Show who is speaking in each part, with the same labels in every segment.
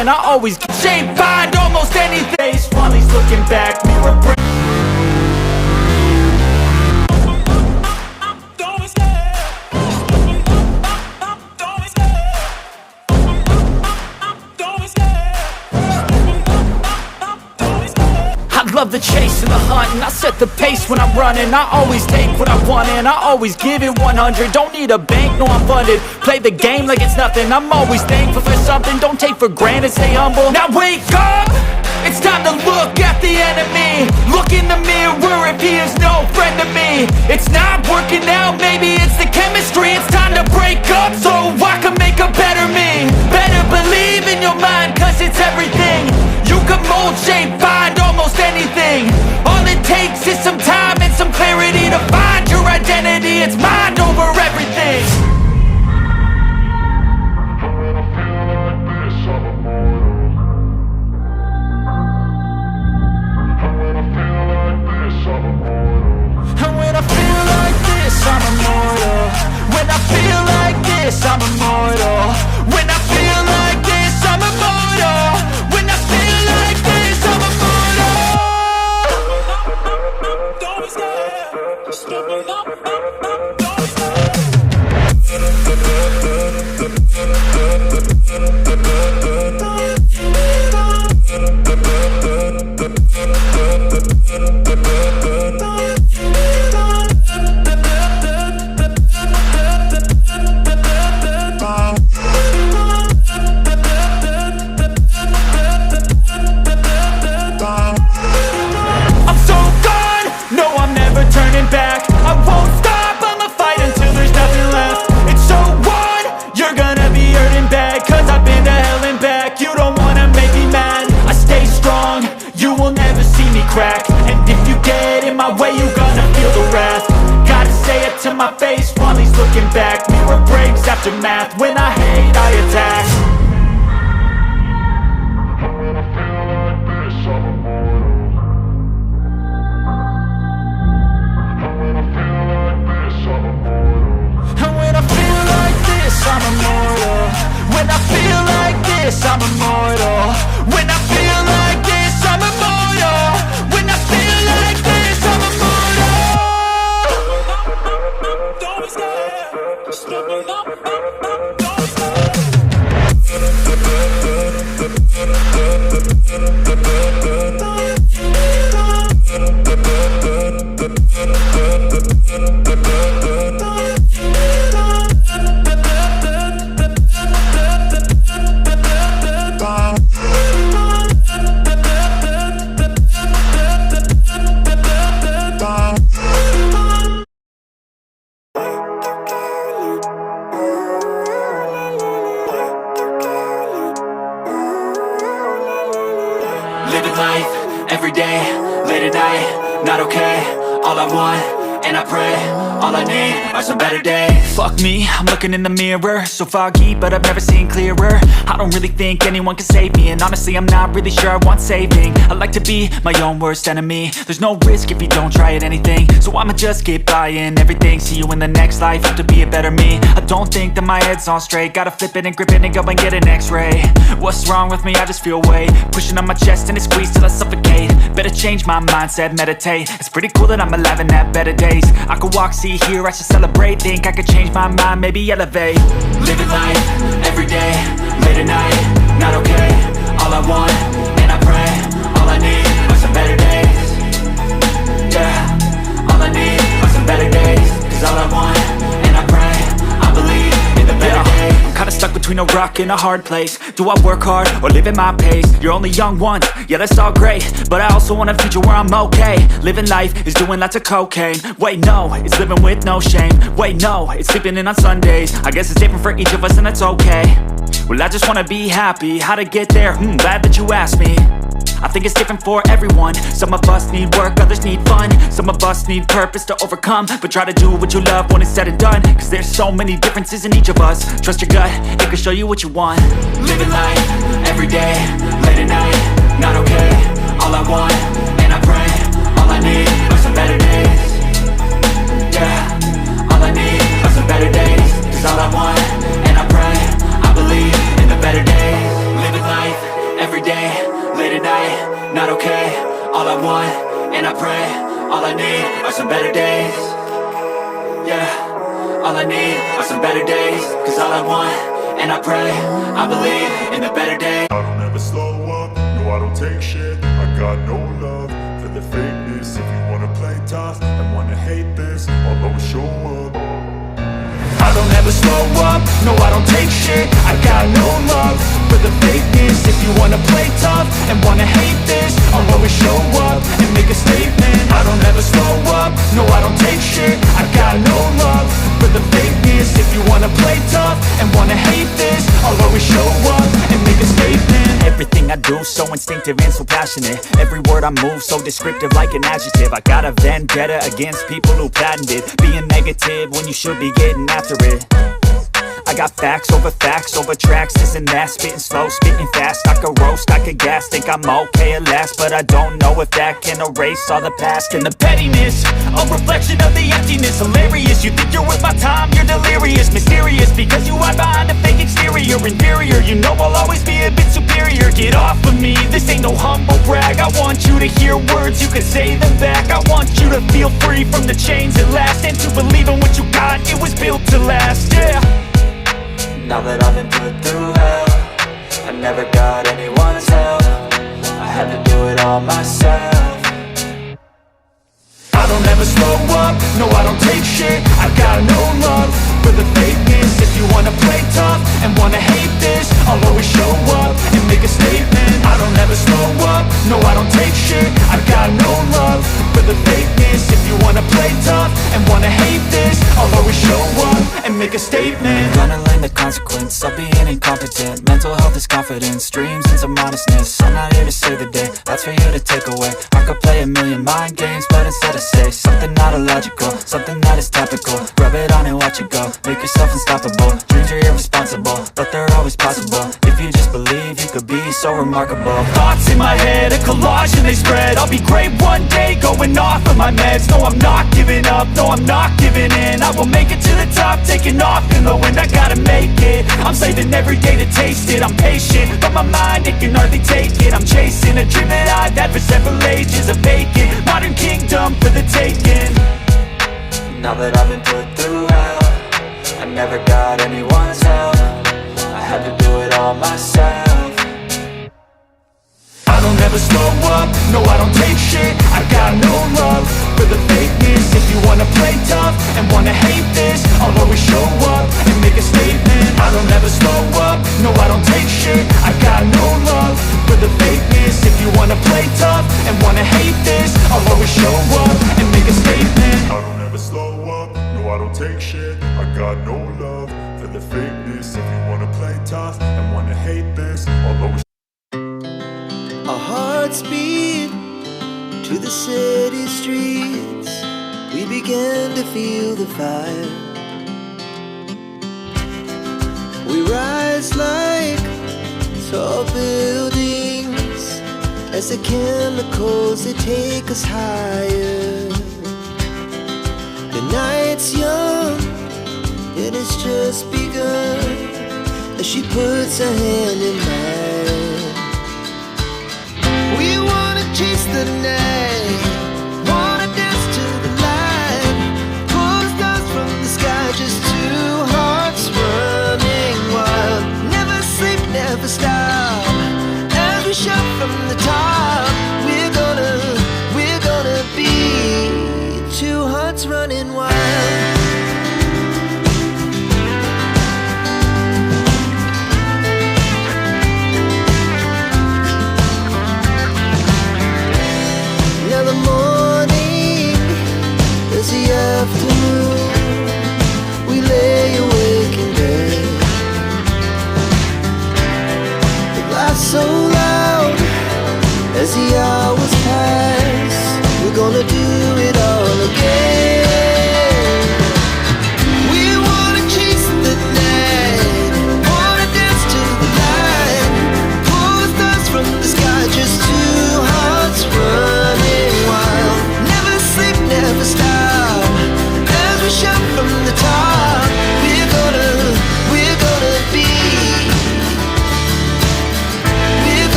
Speaker 1: wanting, I always shape, find almost anything. While he's looking back, mirror break. I love the chase and the hunt, and I set the pace when I'm running. I always take what I want and I always give it 100. Don't need a bank, no I'm funded. Play the game like it's nothing. I'm always thankful for something. Don't take for granted, stay humble. Now wake up! It's time to look at the enemy. Look in the mirror if he is no friend to me. It's not working out, maybe it's the chemistry. It's time to break up so I can make a better me. Better believe in your mind, cause it's everything. You can mold, shape, find almost anything. All it takes is some time and some clarity to find your identity. It's mind over everything. And when I feel like this, I'm immortal. When I feel like this, I'm immortal. When I feel like this, I'm immortal. When I feel like this, I'm immortal. Don't be scared. Just give me up. Don't be scared. To my face while he's looking back. Mirror breaks after math. When I hate, I attack. When I feel like this, I'm immortal. When I feel like this, I'm immortal. And when I feel like this, I'm immortal. When I feel like this, I'm immortal. When I feel like this, I'm immortal. When I feel like this, I'm immortal. Don't be scared. Just give me up. Don't be scared. Living life, every day, late at night, not okay. All I want, and I pray, all I need are some better days. Fuck me, I'm looking in the mirror, so foggy, but I've never seen clearer. I don't really think anyone can save me, and honestly I'm not really sure I want saving. I like to be my own worst enemy. There's no risk if you don't try at anything, so I'ma just keep buying everything. See you in the next life, have to be a better me. I don't think that my head's on straight, gotta flip it and grip it and go and get an x-ray. What's wrong with me? I just feel weight pushing on my chest and it squeezes till I suffocate. Better change my mindset, meditate. It's pretty cool that I'm alive and have better days. I could walk, see, hear, I should celebrate. Think I could change my mind, maybe elevate. Living life, every day, late at night, not okay. All I want, and I pray, all I need are some better days. Yeah, all I need are some better days. Cause all I want, and I pray, I believe in the better days. I'm kinda stuck between a rock and a hard place. Do I work hard or live at my pace? You're only young once, yeah that's all great, but I also want a future where I'm okay. Living life is doing lots of cocaine. Wait no, it's living with no shame. Wait no, it's sleeping in on Sundays. I guess it's different for each of us and that's okay. Well I just wanna be happy, how to get there? Glad that you asked me. I think it's different for everyone. Some of us need work, others need fun. Some of us need purpose to overcome. But try to do what you love when it's said and done. Cause there's so many differences in each of us. Trust your gut, it can show you what you want. Living life, every day, late at night, not okay. All I want, and I pray, all I need are some better days. Yeah, all I need are some better days. Cause all I want, and I pray, I believe in the better days. Living life need are some better days. Yeah, all I need are some better days. Cause all I want, and I pray, I believe in the better days.
Speaker 2: I don't ever slow up, no I don't take shit. I got no love for the fakeness. If you wanna play tough and wanna hate this, I'll always show up.
Speaker 1: I don't ever slow up, no I don't take shit. I got no love for the fakeness. If you wanna play tough and wanna hate this, I'll always show up and make a statement. I don't ever slow up, no I don't take shit. I got no love for the fakeness. If you wanna play tough and wanna hate this, I'll always show up and make a statement. Everything I do so instinctive and so passionate. Every word I move so descriptive like an adjective. I got a vendetta against people who patented being negative when you should be getting after it. I got facts over tracks, this and that. Spitting slow, spitting fast. I could roast, I could gas. Think I'm okay at last, but I don't know if that can erase all the past. And the pettiness, a reflection of the emptiness. Hilarious, you think you're worth my time, you're delirious. Mysterious, because you hide behind a fake exterior. Inferior, you know I'll always be a bit superior. Get off of me, this ain't no humble brag. I want you to hear words, you can say them back. I want you to feel free from the chains at last, and to believe in what you got, it was built to last, yeah. Now that I've been put through hell, I never got anyone's help. I had to do it all myself. I don't ever slow up, no I don't take shit. I got no love for the fakeness. If you wanna play tough and wanna hate this, I'll always show up and make a statement. I don't ever slow up, no I don't take shit. I got no love for the fakeness. If you wanna play tough and wanna hate this, I'll always show up and make a statement. Gonna learn the consequence of being incompetent. Mental health is confidence, dreams into modestness. I'm not here to save the day, that's for you to take away. I could play a million mind games, but instead I say something not illogical, something that is topical. Rub it on and watch it go, make yourself unstoppable. Dreams are irresponsible, but they're always possible. If you just believe, you could be so remarkable. Thoughts in my head, a collage and they spread. I'll be great one day, going off of my meds. No, I'm not giving up, no, I'm not giving in. I will make it to the top, taking off in the wind. I gotta make it, I'm saving every day to taste it. I'm patient, but my mind, it can hardly take it. I'm chasing a dream that I've had for several ages. A vacant, modern kingdom for the taking. Now that I've been put through hell, I never got anyone's help. I had to do it all myself. I don't ever slow up, no I don't take shit. I got no love for the fakeness. If you wanna play tough and wanna hate this, I'll always show up and make a statement. I don't ever slow up, no I don't take shit. I got no love for the fakeness. If you wanna play tough and wanna hate this, I'll always show up and make a statement.
Speaker 2: I don't ever slow up, no I don't take shit. I got no love for the fakeness. If you wanna play tough and wanna hate this, I'll always.
Speaker 3: Our hearts beat to the city streets. We began to feel the fire. We rise like tall buildings as the chemicals, they take us higher. The night's young and it's just begun as she puts her hand in mine. We wanna chase the night, wanna dance to the light, pull the stars from the sky, just two hearts running wild. Never sleep, never stop, as we shout from the top. We're gonna be two hearts running wild. The morning is the afternoon. We lay awake in bed. The laughs so loud as the hours pass. We're gonna do it all again. We wanna chase the night, wanna dance to the light, pull the stars from the sky, just two hearts running wild. Never sleep, never stop, as we shout from the top.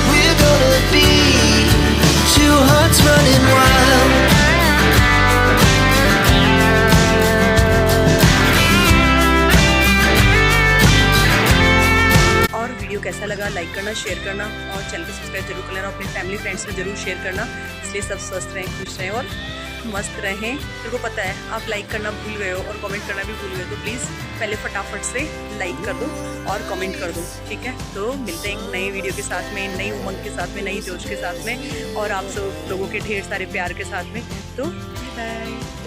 Speaker 3: We're gonna be
Speaker 4: लगा like करना, share करना और channel को subscribe जरूर कर लेना। अपने family friends में ज़रूर शेयर करना। इसलिए सब स्वस्थ रहें, खुश रहें और मस्त रहें। मेरे को पता है आप लाइक करना भूल गए हो और कमेंट करना भी भूल गए हो, तो प्लीज़ पहले फटाफट से लाइक कर दो और कमेंट कर दो, ठीक है। तो मिलते हैं एक नई वीडियो के साथ में, नई उमंग के साथ में, नई जोश के साथ में और आप सब लोगों के ढेर सारे प्यार के साथ में। तो बाय।